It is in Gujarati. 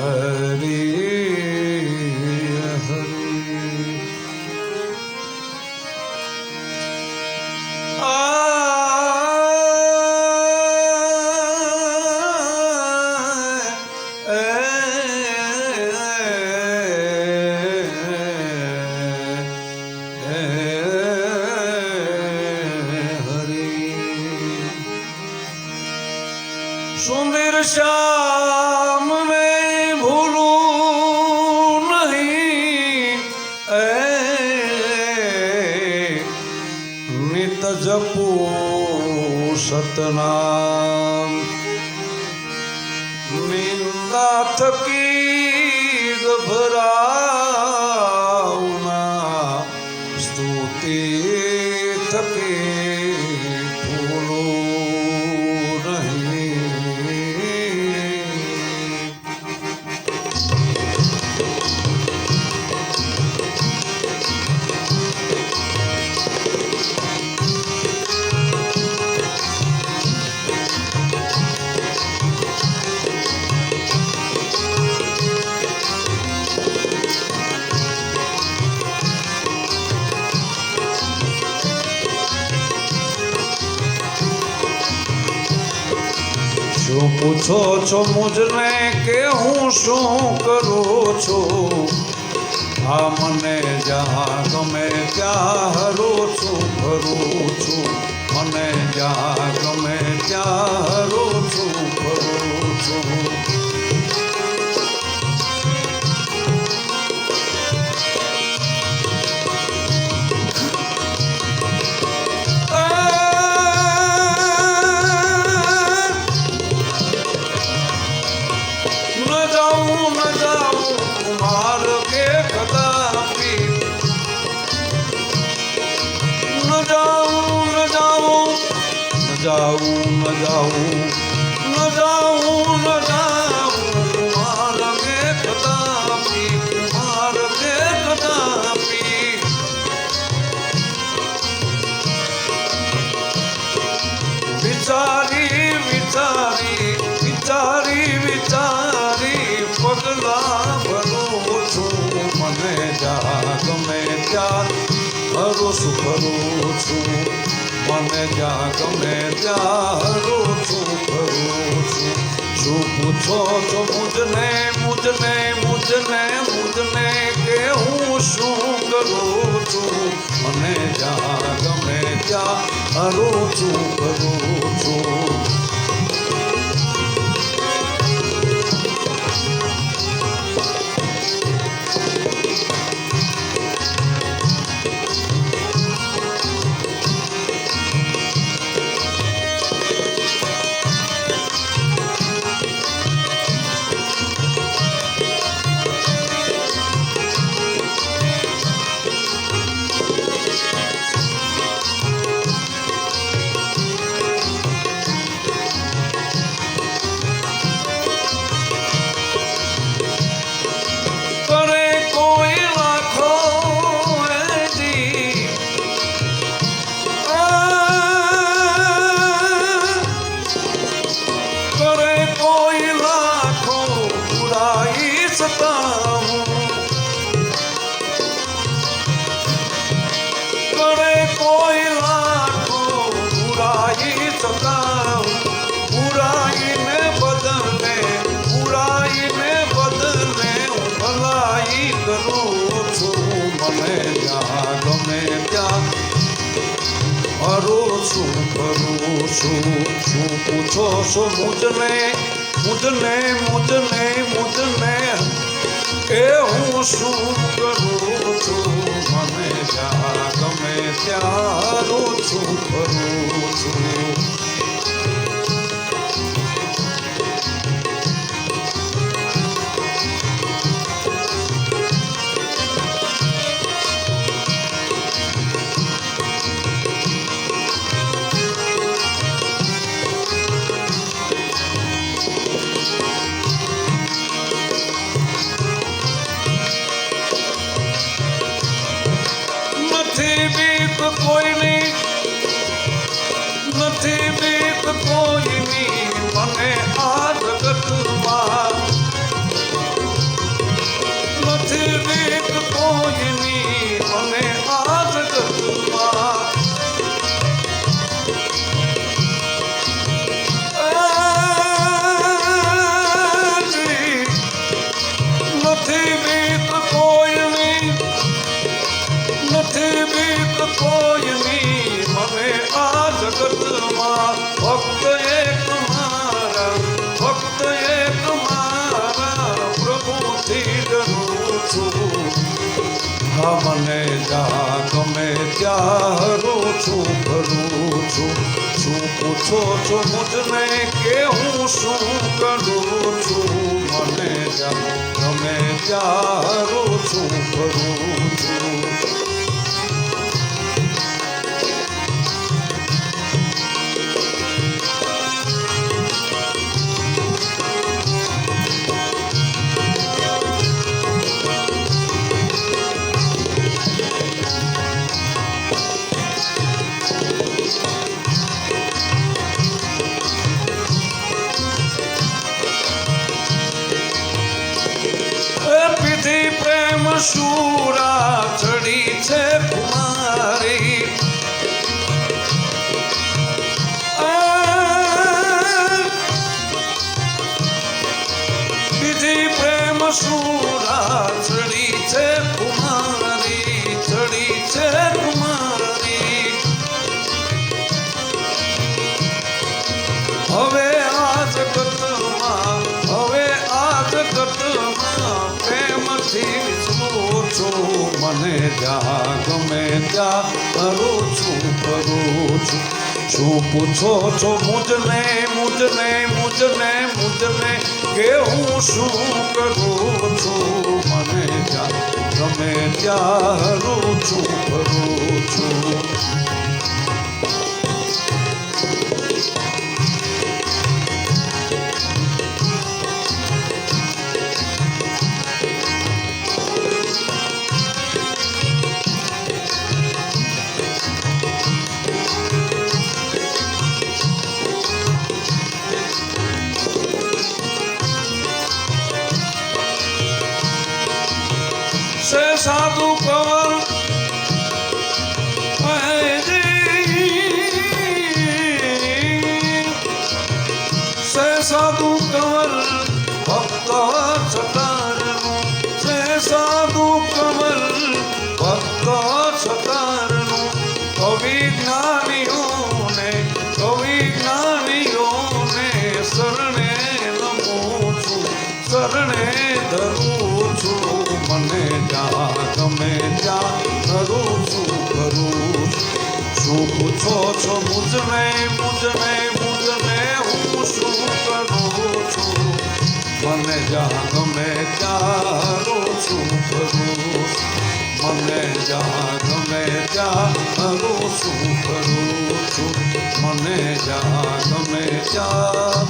હરિ હરિ સુંદર શ્યામ મેં ભૂલું નહીં નિત જપું સતનામ નિંદા થકી ગભરાવના સ્તુતિ થકી ભૂલું નહીં શું પૂછો છો મુજને કે હું શું કરું છું આ મને જ્યાં ગમે ત્યાં હરું છું ફરું છું મને જ્યાં ગમે ત્યાં હરું છું ફરું છું જાઉં ન જાઉં ન જાઉં ન જાઉં કુમાર કે કદાપી કુમાર કે કદાપી વિચારી વિચારી વિચારી વિચારી પગલા ભરું છું મને જ્યાં ગમે ત્યાં ભરોસું કરું છું મને જ્યાં ગમે ત્યાં હરું છું ફરું છું શું પૂછો છો મુજને મુજને મુજને મુજને કે હું શું કરું છું મને જ્યાં ગમે ત્યાં હરું છું ફરું છું શું પૂછો છો મુજને મુજને મુજને મુજને કે હું શું કરું છું મને જ્યાં ગમે ત્યાં હરું છું ફરું છું कोई नहीं હા મને જ્યાં ગમે ત્યાં હરું છું ફરું છું. શું પૂછો છો મુજને કે હું શું કરું છું? મને જ્યાં ગમે ત્યાં હરું છું ફરું છું. પીધી પ્રેમ શૂરા ચડી છે કુમારી. પીધી પ્રેમ શૂરા ચડી છે કુમારી, ચડી છે કુમારી. હવે આ જગતમાં, હવે આ જગતમાં પ્રેમથી વિસરું છું. મને જ્યાં ગમે ત્યાં કરું છું કરું છું. શું પૂછો છો મુજને મુજને મુજને મુજને કે હું શું કરું છું? મને જ્યાં ગમે ત્યાં હરું છું કરું છું. से साधु कंवर से साधु कंवर भक्त सतारनु. से साधु कंवर भक्त सतारनु. कवि ज्ञानियों ने शरणे नमो છું, શરણે ધરું છું. મને જ્યાં ગમે ત્યાં કરું છું કરું છું. શું પૂછો છો મુજને મુજને મુજને હું શું કરું છું? મને જ્યાં ગમે ત્યાં કરું છું કરું છું. મને જ્યાં ગમે ત્યાં કરું છું કરું છું. મને જ્યાં ગમે ત્યાં